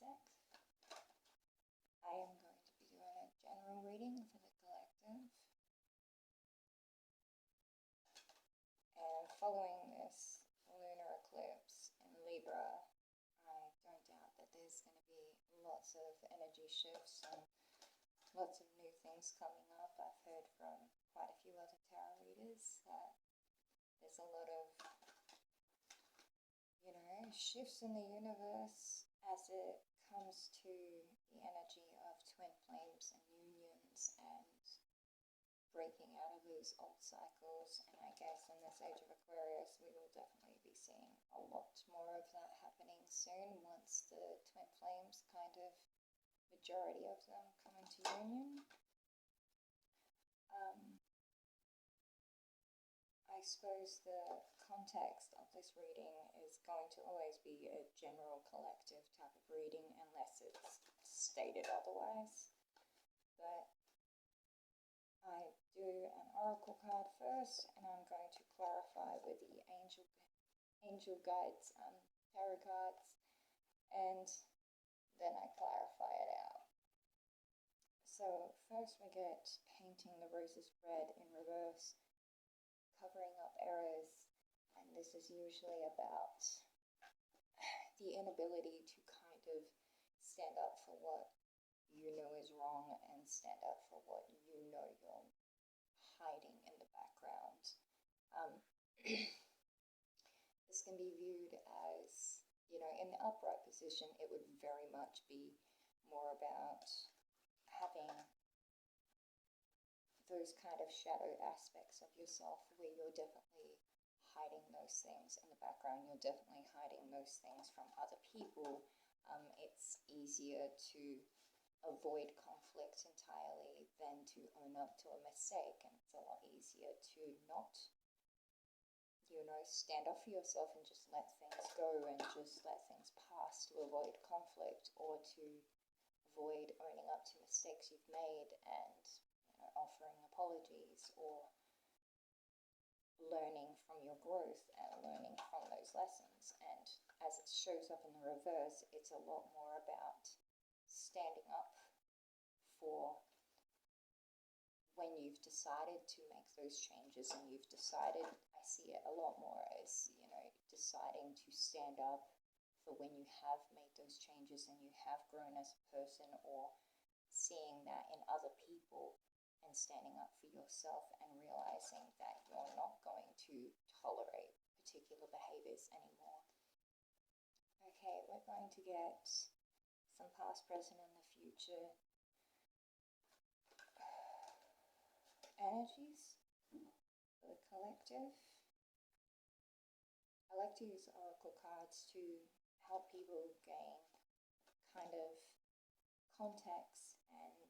sec. I am going to be doing a general reading for the collective. And following this lunar eclipse in Libra, I don't doubt that there's going to be lots of energy shifts and lots of new things coming up. I've heard from quite a few other tarot readers that there's a lot of, shifts in the universe as it comes to the energy of twin flames and unions and breaking out of those old cycles. And I guess in this age of Aquarius, we will definitely be seeing a lot more of that happening soon once the twin flames majority of them come into union. I suppose the context of this reading is going to always be a general collective type of reading unless it's stated otherwise. But I do an oracle card first, and I'm going to clarify with the angel guides tarot cards, and then I clarify it out. So first we get painting the roses red in reverse, covering up errors, and this is usually about the inability to kind of stand up for what you know is wrong and stand up for what you know you're hiding in the background. This can be viewed as, in the upright position, it would very much be more about having those kind of shadow aspects of yourself where you're definitely hiding those things in the background. You're definitely hiding those things from other people. It's easier to avoid conflict entirely than to own up to a mistake, and it's a lot easier to not, stand up for yourself and just let things go and just let things pass to avoid conflict, or to avoid owning up to mistakes you've made and offering apologies or learning from your growth and learning from those lessons. And as it shows up in the reverse, it's a lot more about standing up for when you've decided to make those changes, and you've decided, I see it a lot more as, deciding to stand up for when you have made those changes and you have grown as a person, or seeing that in other people and standing up for yourself and realizing that you're not going to tolerate particular behaviors anymore. Okay, we're going to get some past, present, and the future energies for the collective. I like to use oracle cards to help people gain kind of context and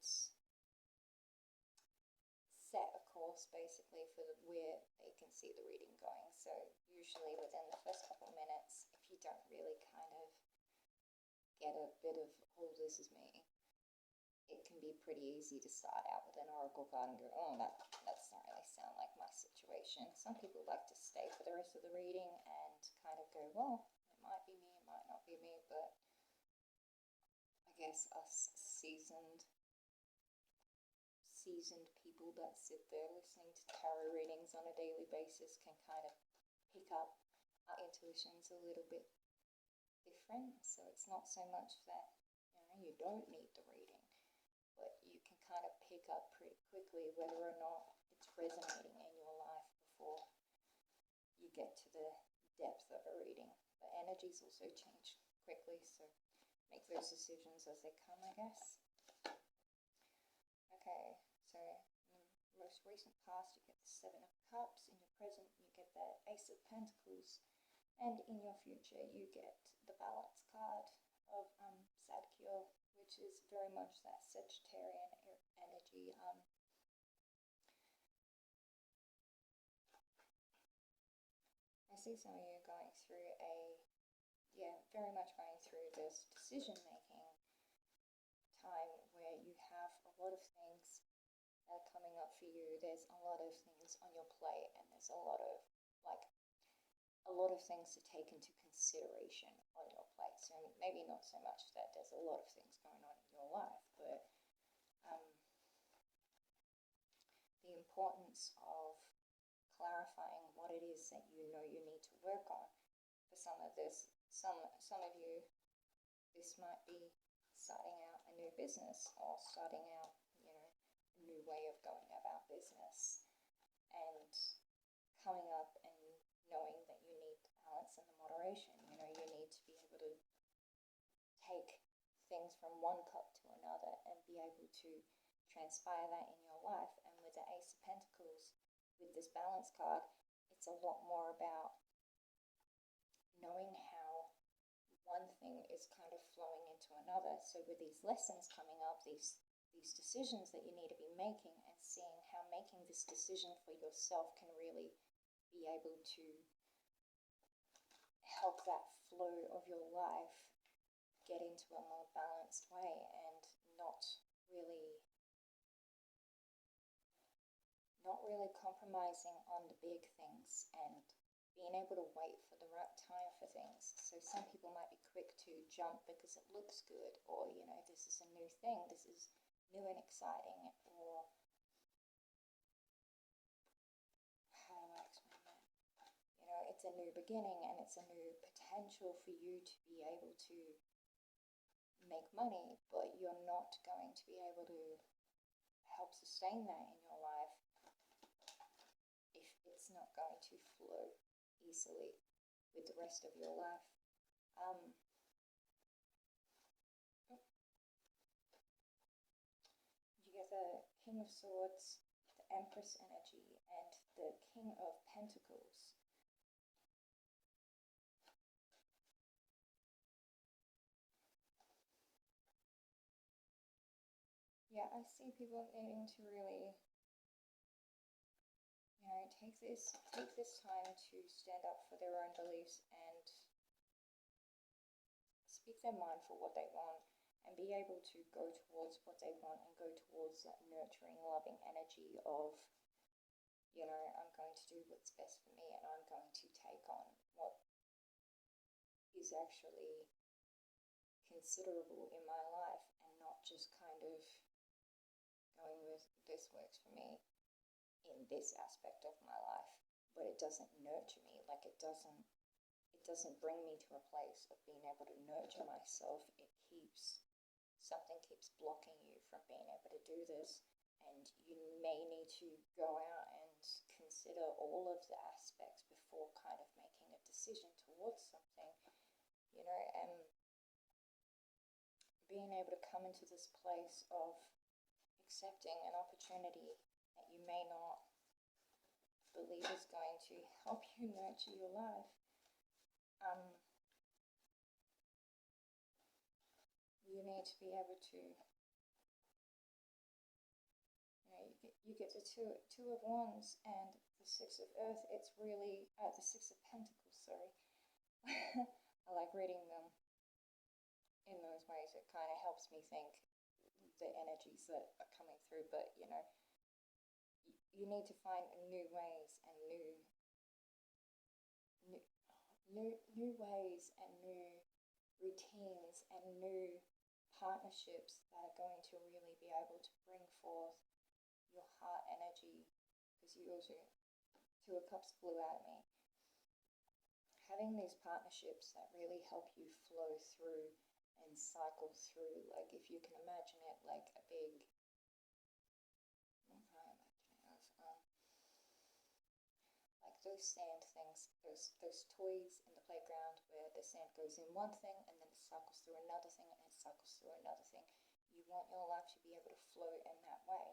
set a course basically for where they can see the reading going. So usually within the first couple of minutes, if you don't really kind of get a bit of, oh, this is me, it can be pretty easy to start out with an oracle card and go, oh, that doesn't really sound like my situation. Some people like to stay for the rest of the reading and kind of go, well, it might be me, it might not be me, but I guess us seasoned people that sit there listening to tarot readings on a daily basis can kind of pick up our intuitions a little bit different. So it's not so much that you don't need the reading, but you can kind of pick up pretty quickly whether or not it's resonating in your life before you get to the depth of a reading. But energies also change quickly, so make those decisions as they come, I guess. Okay, so in the most recent past, you get the Seven of Cups. In your present, you get the Ace of Pentacles. And in your future, you get the Balance card of Sadkiel, which is very much that Sagittarian energy. I see some of you going through very much going through this decision-making time where you have a lot of things that are coming up for you. There's a lot of things on your plate, and there's a lot of a lot of things to take into consideration on your plate. So maybe not so much that there's a lot of things going on in your life, but the importance of clarifying what it is that you know you need to work on. For some of you, this might be starting out a new business or starting out, a new way of going about business, and coming up and knowing that you need balance and the moderation. You need to be able to take things from one cup to another and be able to transpire that in your life. And with the Ace of Pentacles, with this balance card, it's a lot more about knowing how one thing is kind of flowing into another. So with these lessons coming up, these decisions that you need to be making, and seeing how making this decision for yourself can really be able to help that flow of your life get into a more balanced way, and not really compromising on the big things, and being able to wait for the right time for things. So some people might be quick to jump because it looks good, or this is a new thing, this is new and exciting, or how do I explain that? It's a new beginning, and it's a new potential for you to be able to make money, but you're not going to be able to help sustain that in your life if it's not going to flow easily with the rest of your life. You get the King of Swords, the Empress energy, and the King of Pentacles. Yeah, I see people needing to really, take this time to stand up for their own beliefs and speak their mind for what they want, and be able to go towards what they want, and go towards that nurturing, loving energy of, I'm going to do what's best for me, and I'm going to take on what is actually considerable in my life, and not just kind of going with this works for me in this aspect of my life, but it doesn't nurture me. Like it doesn't bring me to a place of being able to nurture myself. Something keeps blocking you from being able to do this, and you may need to go out and consider all of the aspects before kind of making a decision towards something, and being able to come into this place of accepting an opportunity that you may not believe is going to help you nurture your life. You need to be able to, you get the two of Wands and the Six of Earth. It's really, the Six of Pentacles, sorry. I like reading them in those ways. It kind of helps me think the energies that are coming through, but you need to find new ways and new ways and new routines and new partnerships that are going to really be able to bring forth your heart energy. Because you also, Two of Cups flew out at me. Having these partnerships that really help you flow through and cycle through, like if you can imagine it like a big, what can I imagine it as? Like those sand things, those toys in the playground where the sand goes in one thing and then it cycles through another thing and it cycles through another thing. You want your life to be able to flow in that way,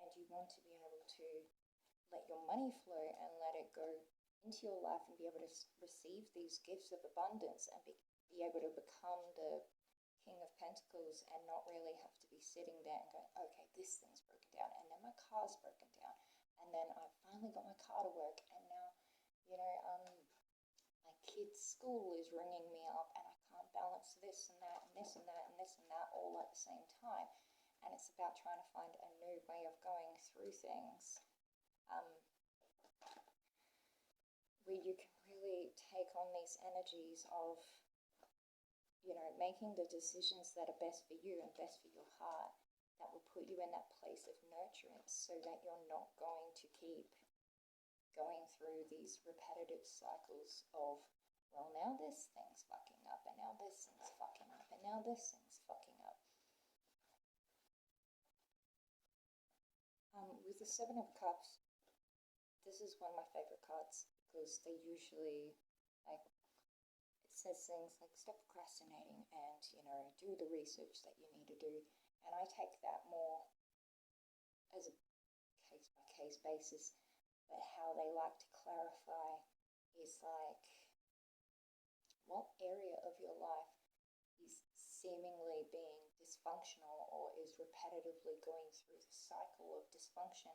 and you want to be able to let your money flow and let it go into your life, and be able to receive these gifts of abundance, and be able to become the King of Pentacles, and not really have to be sitting there and going, okay, this thing's broken down, and then my car's broken down, and then I finally got my car to work, and now, my kid's school is ringing me up, and I can't balance this and that and this and that and this and that all at the same time. And it's about trying to find a new way of going through things, where you can usually take on these energies of, making the decisions that are best for you and best for your heart, that will put you in that place of nurturance so that you're not going to keep going through these repetitive cycles of, well, now this thing's fucking up, and now this thing's fucking up, and now this thing's fucking up. With the Seven of Cups, this is one of my favorite cards because they usually, like, it says things like stop procrastinating and, do the research that you need to do. And I take that more as a case-by-case basis, but how they like to clarify is like, what area of your life is seemingly being dysfunctional or is repetitively going through the cycle of dysfunction,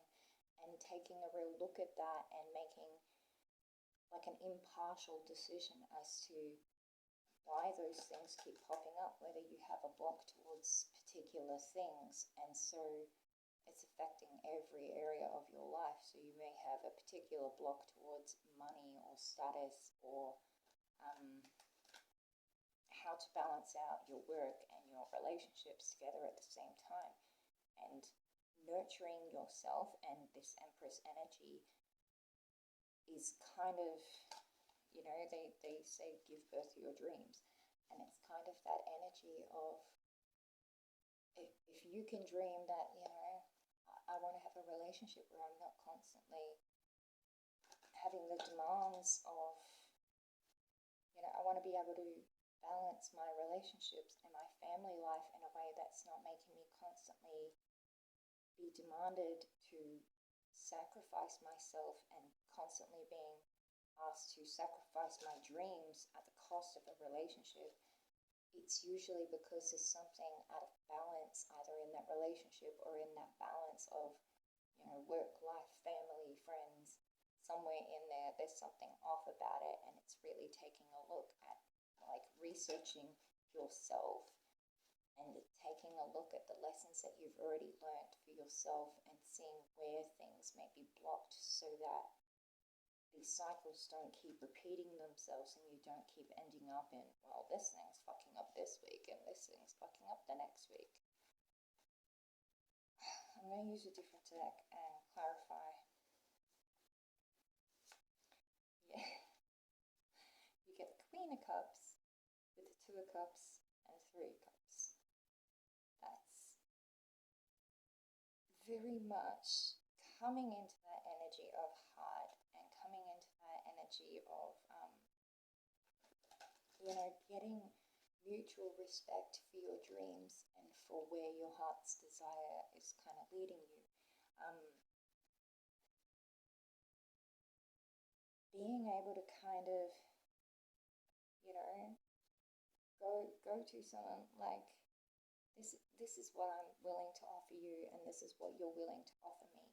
and taking a real look at that and making like an impartial decision as to why those things keep popping up, whether you have a block towards particular things, and so it's affecting every area of your life. So you may have a particular block towards money or status, or how to balance out your work and your relationships together at the same time. And nurturing yourself and this Empress energy is kind of, they say give birth to your dreams. And it's kind of that energy of, if you can dream that, I want to have a relationship where I'm not constantly having the demands of, I want to be able to balance my relationships and my family life in a way that's not making me constantly be demanded to sacrifice myself and constantly being asked to sacrifice my dreams at the cost of a relationship. It's usually because there's something out of balance either in that relationship or in that balance of, work, life, family, friends. Somewhere in there's something off about it, and it's really taking a look at, like, researching yourself and taking a look at the lessons that you've already learned for yourself and seeing where things may be blocked so that these cycles don't keep repeating themselves and you don't keep ending up in, well, this thing's fucking up this week and this thing's fucking up the next week. I'm going to use a different deck and clarify. Yeah. You get the Queen of Cups with the Two of Cups and Three of Cups. That's very much coming into that energy of heart and coming into that energy of, getting mutual respect for your dreams and for where your heart's desire is kind of leading you. Being able to kind of, go to someone like, this is what I'm willing to offer you, and this is what you're willing to offer me.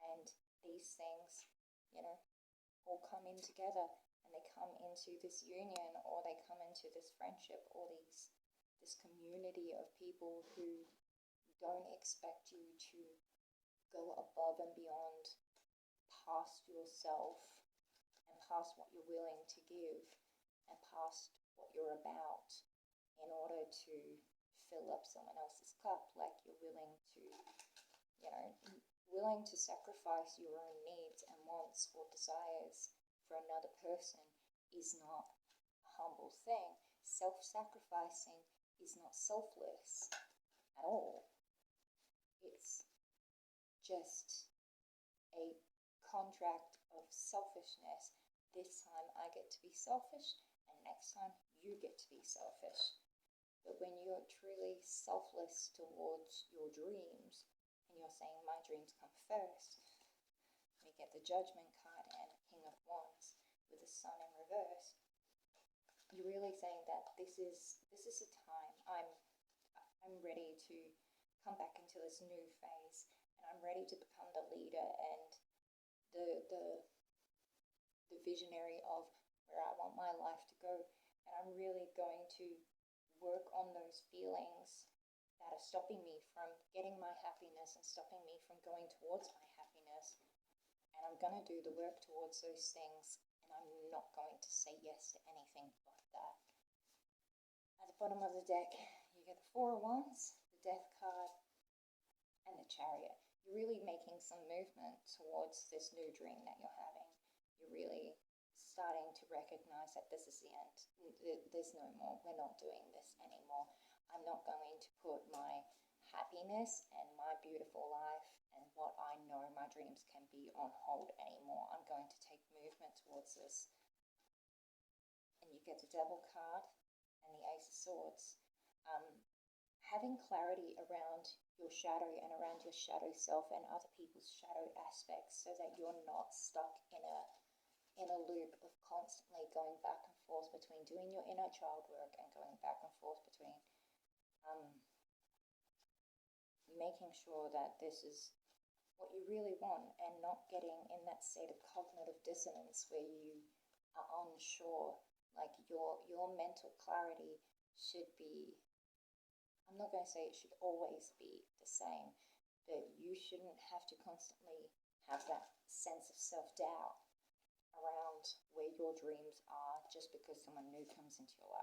And these things, all come in together, and they come into this union, or they come into this friendship, or this community of people who don't expect you to go above and beyond past yourself and past what you're willing to give and past what you're about in order to fill up someone else's cup. Like, you're willing to sacrifice your own needs and wants or desires for another person is not a humble thing. Self-sacrificing is not selfless at all. It's just a contract of selfishness. This time I get to be selfish, and next time you get to be selfish. But when you're truly selfless towards your dreams, and you're saying my dreams come first, we get the Judgment card and King of Wands with the Sun in reverse. You're really saying that this is a time I'm ready to come back into this new phase, and I'm ready to become the leader and the visionary of where I want my life to go. And I'm really going to work on those feelings that are stopping me from getting my happiness and stopping me from going towards my happiness. And I'm going to do the work towards those things, and and I'm not going to say yes to anything but that. At the bottom of the deck, you get the Four of Wands, the Death card, and the Chariot. You're really making some movement towards this new dream that you're having. You're really starting to recognize that this is the end. There's no more. We're not doing this anymore. I'm not going to put my happiness and my beautiful life and what I know my dreams can be on hold anymore. I'm going to take movement towards this. And you get the Devil card and the Ace of Swords. Having clarity around your shadow and around your shadow self and other people's shadow aspects, so that you're not stuck in a loop of constantly going back and forth between doing your inner child work and going back and forth between making sure that this is what you really want, and not getting in that state of cognitive dissonance where you are unsure. Like your mental clarity should be, I'm not going to say it should always be the same, but you shouldn't have to constantly have that sense of self-doubt around where your dreams are just because someone new comes into your